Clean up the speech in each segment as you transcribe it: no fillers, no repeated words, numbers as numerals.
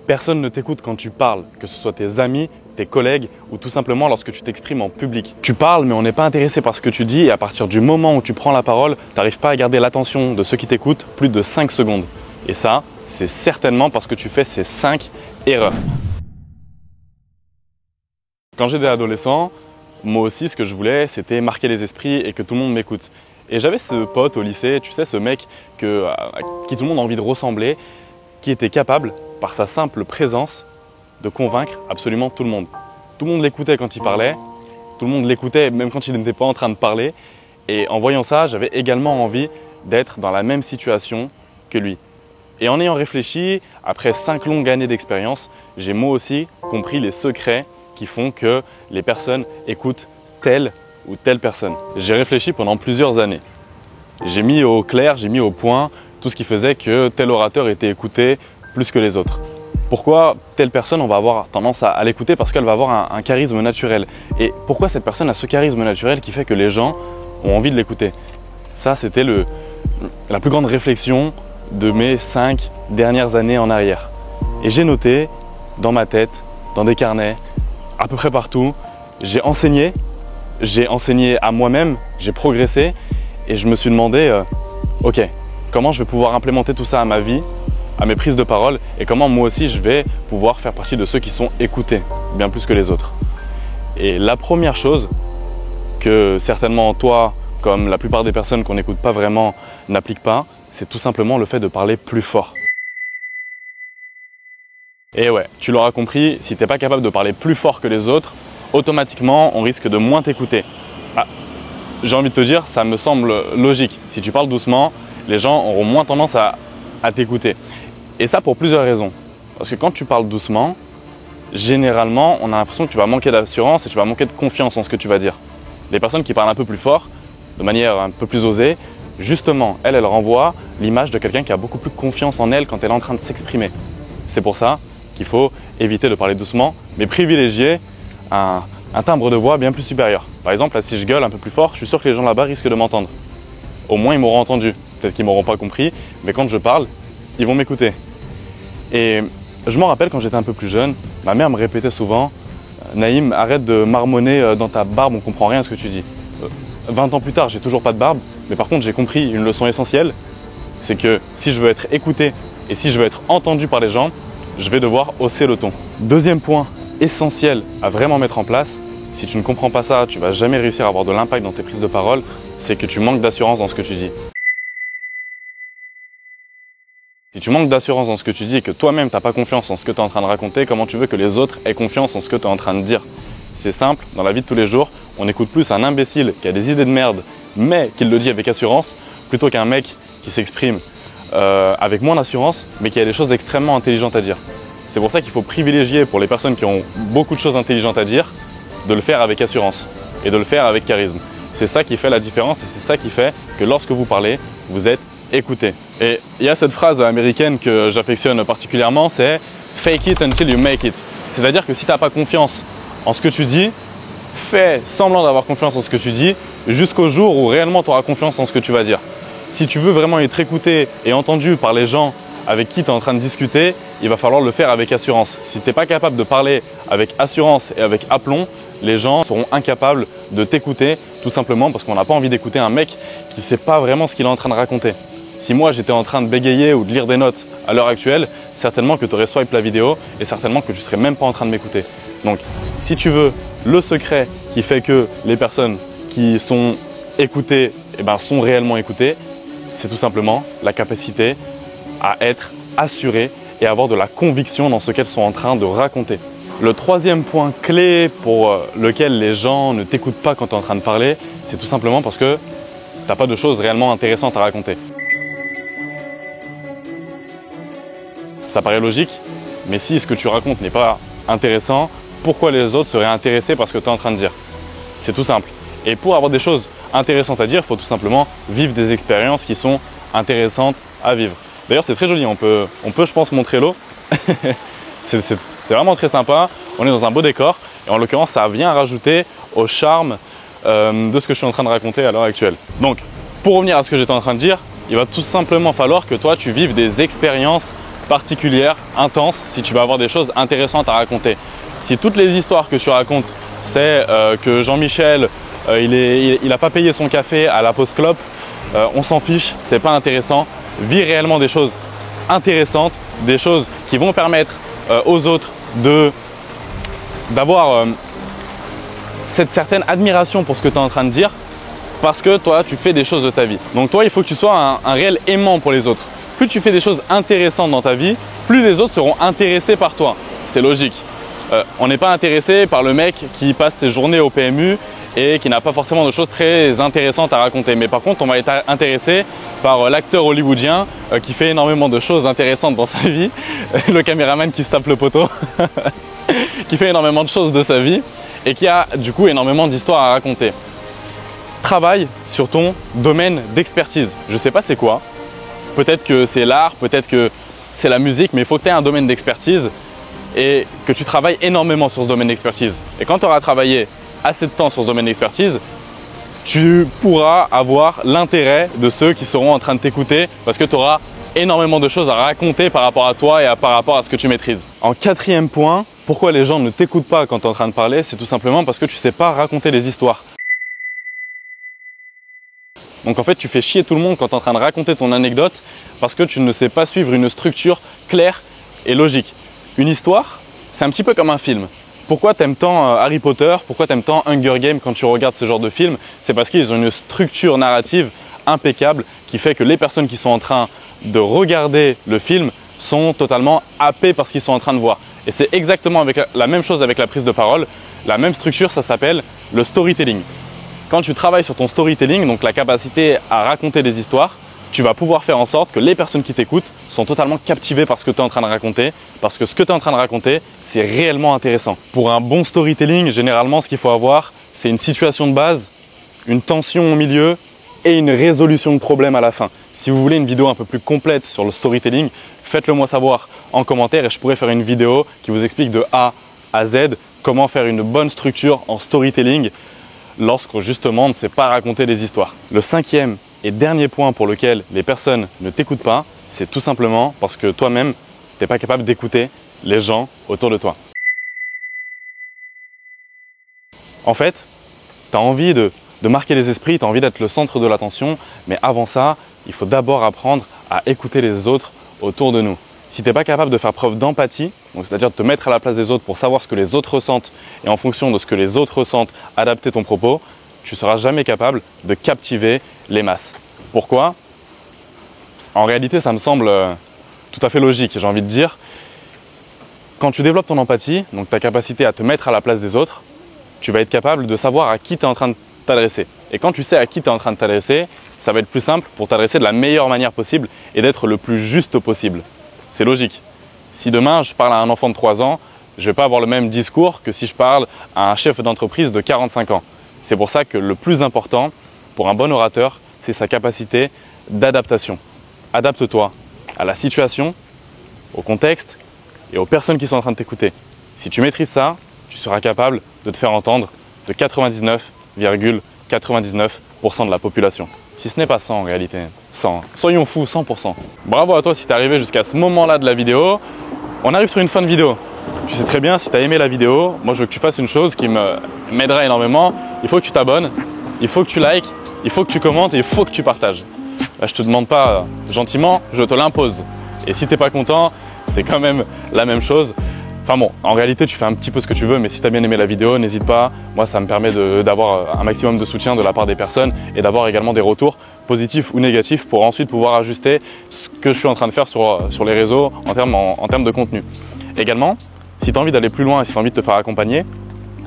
Personne ne t'écoute quand tu parles, que ce soit tes amis, tes collègues ou tout simplement lorsque tu t'exprimes en public. Tu parles mais on n'est pas intéressé par ce que tu dis et à partir du moment où tu prends la parole, tu n'arrives pas à garder l'attention de ceux qui t'écoutent plus de 5 secondes. Et ça, c'est certainement parce que tu fais ces 5 erreurs. Quand j'étais adolescent, moi aussi ce que je voulais c'était marquer les esprits et que tout le monde m'écoute. Et j'avais ce pote au lycée, tu sais, ce mec à qui tout le monde a envie de ressembler, qui était capable, par sa simple présence, de convaincre absolument tout le monde. Tout le monde l'écoutait quand il parlait, tout le monde l'écoutait même quand il n'était pas en train de parler. Et en voyant ça, j'avais également envie d'être dans la même situation que lui. Et en ayant réfléchi, après 5 longues années d'expérience, j'ai moi aussi compris les secrets qui font que les personnes écoutent telle ou telle personne. J'ai réfléchi pendant plusieurs années. J'ai mis au clair, j'ai mis au point tout ce qui faisait que tel orateur était écouté plus que les autres. Pourquoi telle personne, on va avoir tendance à l'écouter? Parce qu'elle va avoir un charisme naturel. Et pourquoi cette personne a ce charisme naturel qui fait que les gens ont envie de l'écouter? Ça, c'était la plus grande réflexion de mes 5 dernières années en arrière. Et j'ai noté dans ma tête, dans des carnets, à peu près partout, j'ai enseigné à moi-même, j'ai progressé et je me suis demandé, ok, comment je vais pouvoir implémenter tout ça à ma vie, à mes prises de parole et comment moi aussi je vais pouvoir faire partie de ceux qui sont écoutés, bien plus que les autres. Et la première chose que certainement toi, comme la plupart des personnes qu'on n'écoute pas vraiment, n'appliquent pas, c'est tout simplement le fait de parler plus fort. Et ouais, tu l'auras compris, si tu n'es pas capable de parler plus fort que les autres, automatiquement on risque de moins t'écouter. J'ai envie de te dire, ça me semble logique. Si tu parles doucement, les gens auront moins tendance à t'écouter. Et ça pour plusieurs raisons. Parce que quand tu parles doucement, généralement, on a l'impression que tu vas manquer d'assurance et tu vas manquer de confiance en ce que tu vas dire. Les personnes qui parlent un peu plus fort, de manière un peu plus osée, justement, elles renvoient l'image de quelqu'un qui a beaucoup plus confiance en elle quand elle est en train de s'exprimer. C'est pour ça qu'il faut éviter de parler doucement, mais privilégier un timbre de voix bien plus supérieur. Par exemple, là, si je gueule un peu plus fort, je suis sûr que les gens là-bas risquent de m'entendre. Au moins, ils m'auront entendu. Peut-être qu'ils ne m'auront pas compris, mais quand je parle, ils vont m'écouter. Et je m'en rappelle quand j'étais un peu plus jeune, ma mère me répétait souvent « Naïm, arrête de marmonner dans ta barbe, on ne comprend rien à ce que tu dis. » 20 ans plus tard, j'ai toujours pas de barbe, mais par contre, j'ai compris une leçon essentielle, c'est que si je veux être écouté et si je veux être entendu par les gens, je vais devoir hausser le ton. Deuxième point essentiel à vraiment mettre en place, si tu ne comprends pas ça, tu ne vas jamais réussir à avoir de l'impact dans tes prises de parole, c'est que tu manques d'assurance dans ce que tu dis. Si tu manques d'assurance dans ce que tu dis et que toi-même tu n'as pas confiance en ce que tu es en train de raconter, comment tu veux que les autres aient confiance en ce que tu es en train de dire? C'est simple, dans la vie de tous les jours, on écoute plus un imbécile qui a des idées de merde, mais qui le dit avec assurance, plutôt qu'un mec qui s'exprime avec moins d'assurance, mais qui a des choses extrêmement intelligentes à dire. C'est pour ça qu'il faut privilégier pour les personnes qui ont beaucoup de choses intelligentes à dire, de le faire avec assurance et de le faire avec charisme. C'est ça qui fait la différence et c'est ça qui fait que lorsque vous parlez, vous êtes écouté. Et il y a cette phrase américaine que j'affectionne particulièrement, c'est « fake it until you make it ». C'est-à-dire que si tu n'as pas confiance en ce que tu dis, fais semblant d'avoir confiance en ce que tu dis jusqu'au jour où réellement tu auras confiance en ce que tu vas dire. Si tu veux vraiment être écouté et entendu par les gens avec qui tu es en train de discuter, il va falloir le faire avec assurance. Si tu n'es pas capable de parler avec assurance et avec aplomb, les gens seront incapables de t'écouter tout simplement parce qu'on n'a pas envie d'écouter un mec qui ne sait pas vraiment ce qu'il est en train de raconter. Si moi j'étais en train de bégayer ou de lire des notes à l'heure actuelle, certainement que tu aurais swipe la vidéo et certainement que tu ne serais même pas en train de m'écouter. Donc si tu veux le secret qui fait que les personnes qui sont écoutées sont réellement écoutées, c'est tout simplement la capacité à être assuré et avoir de la conviction dans ce qu'elles sont en train de raconter. Le troisième point clé pour lequel les gens ne t'écoutent pas quand tu es en train de parler, c'est tout simplement parce que tu n'as pas de choses réellement intéressantes à raconter. Ça paraît logique, mais si ce que tu racontes n'est pas intéressant, pourquoi les autres seraient intéressés par ce que tu es en train de dire? C'est tout simple. Et pour avoir des choses intéressantes à dire, il faut tout simplement vivre des expériences qui sont intéressantes à vivre. D'ailleurs, c'est très joli, on peut je pense, montrer l'eau. c'est vraiment très sympa, on est dans un beau décor et en l'occurrence, ça vient rajouter au charme de ce que je suis en train de raconter à l'heure actuelle. Donc, pour revenir à ce que j'étais en train de dire, il va tout simplement falloir que toi, tu vives des expériences particulière, intense, si tu vas avoir des choses intéressantes à raconter. Si toutes les histoires que tu racontes, c'est que Jean-Michel, il n'a pas payé son café à la pause clope, on s'en fiche, c'est pas intéressant. Vis réellement des choses intéressantes, des choses qui vont permettre aux autres d'avoir cette certaine admiration pour ce que tu es en train de dire, parce que toi, tu fais des choses de ta vie. Donc toi, il faut que tu sois un réel aimant pour les autres. Plus tu fais des choses intéressantes dans ta vie, plus les autres seront intéressés par toi. C'est logique. On n'est pas intéressé par le mec qui passe ses journées au PMU et qui n'a pas forcément de choses très intéressantes à raconter. Mais par contre, on va être intéressé par l'acteur hollywoodien qui fait énormément de choses intéressantes dans sa vie, le caméraman qui se tape le poteau, qui fait énormément de choses de sa vie et qui a du coup énormément d'histoires à raconter. Travaille sur ton domaine d'expertise. Je ne sais pas c'est quoi. Peut-être que c'est l'art, peut-être que c'est la musique, mais il faut que tu aies un domaine d'expertise et que tu travailles énormément sur ce domaine d'expertise. Et quand tu auras travaillé assez de temps sur ce domaine d'expertise, tu pourras avoir l'intérêt de ceux qui seront en train de t'écouter parce que tu auras énormément de choses à raconter par rapport à toi et par rapport à ce que tu maîtrises. En quatrième point, pourquoi les gens ne t'écoutent pas quand tu es en train de parler, c'est tout simplement parce que tu ne sais pas raconter les histoires. Donc en fait, tu fais chier tout le monde quand tu es en train de raconter ton anecdote parce que tu ne sais pas suivre une structure claire et logique. Une histoire, c'est un petit peu comme un film. Pourquoi tu aimes tant Harry Potter, pourquoi tu aimes tant Hunger Games quand tu regardes ce genre de film? C'est parce qu'ils ont une structure narrative impeccable qui fait que les personnes qui sont en train de regarder le film sont totalement happées par ce qu'ils sont en train de voir. Et c'est exactement la même chose avec la prise de parole. La même structure, ça s'appelle le storytelling. Quand tu travailles sur ton storytelling, donc la capacité à raconter des histoires, tu vas pouvoir faire en sorte que les personnes qui t'écoutent sont totalement captivées par ce que tu es en train de raconter, parce que ce que tu es en train de raconter, c'est réellement intéressant. Pour un bon storytelling, généralement, ce qu'il faut avoir, c'est une situation de base, une tension au milieu et une résolution de problème à la fin. Si vous voulez une vidéo un peu plus complète sur le storytelling, faites-le moi savoir en commentaire et je pourrais faire une vidéo qui vous explique de A à Z comment faire une bonne structure en storytelling lorsque justement on ne sait pas raconter des histoires. Le cinquième et dernier point pour lequel les personnes ne t'écoutent pas, c'est tout simplement parce que toi-même, tu n'es pas capable d'écouter les gens autour de toi. En fait, tu as envie de marquer les esprits, tu as envie d'être le centre de l'attention, mais avant ça, il faut d'abord apprendre à écouter les autres autour de nous. Si tu n'es pas capable de faire preuve d'empathie, c'est-à-dire de te mettre à la place des autres pour savoir ce que les autres ressentent et en fonction de ce que les autres ressentent, adapter ton propos, tu ne seras jamais capable de captiver les masses. Pourquoi? En réalité, ça me semble tout à fait logique, j'ai envie de dire. Quand tu développes ton empathie, donc ta capacité à te mettre à la place des autres, tu vas être capable de savoir à qui tu es en train de t'adresser. Et quand tu sais à qui tu es en train de t'adresser, ça va être plus simple pour t'adresser de la meilleure manière possible et d'être le plus juste possible. C'est logique. Si demain je parle à un enfant de 3 ans, je ne vais pas avoir le même discours que si je parle à un chef d'entreprise de 45 ans. C'est pour ça que le plus important pour un bon orateur, c'est sa capacité d'adaptation. Adapte-toi à la situation, au contexte et aux personnes qui sont en train de t'écouter. Si tu maîtrises ça, tu seras capable de te faire entendre de 99,99% de la population. Si ce n'est pas 100 en réalité, 100. Soyons fous, 100%. Bravo à toi si tu es arrivé jusqu'à ce moment-là de la vidéo. On arrive sur une fin de vidéo. Tu sais très bien, si tu as aimé la vidéo, moi je veux que tu fasses une chose qui m'aidera énormément. Il faut que tu t'abonnes, il faut que tu likes, il faut que tu commentes et il faut que tu partages. Là, je ne te demande pas gentiment, je te l'impose. Et si tu n'es pas content, c'est quand même la même chose. Enfin bon, en réalité, tu fais un petit peu ce que tu veux, mais si tu as bien aimé la vidéo, n'hésite pas. Moi, ça me permet d'avoir un maximum de soutien de la part des personnes et d'avoir également des retours positifs ou négatifs pour ensuite pouvoir ajuster ce que je suis en train de faire sur les réseaux en termes de contenu. Également, si tu as envie d'aller plus loin et si tu as envie de te faire accompagner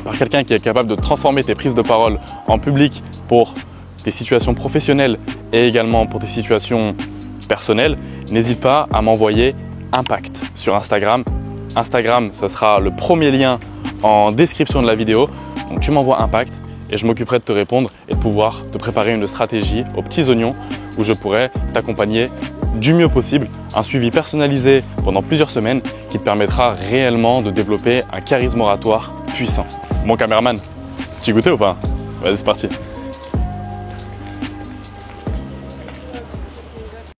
par quelqu'un qui est capable de transformer tes prises de parole en public pour tes situations professionnelles et également pour tes situations personnelles, n'hésite pas à m'envoyer Impact sur Instagram. Instagram, ce sera le premier lien en description de la vidéo. Donc tu m'envoies Impact et je m'occuperai de te répondre et de pouvoir te préparer une stratégie aux petits oignons où je pourrai t'accompagner du mieux possible, un suivi personnalisé pendant plusieurs semaines qui te permettra réellement de développer un charisme oratoire puissant. Mon caméraman, tu y goûtais ou pas? Vas-y, c'est parti.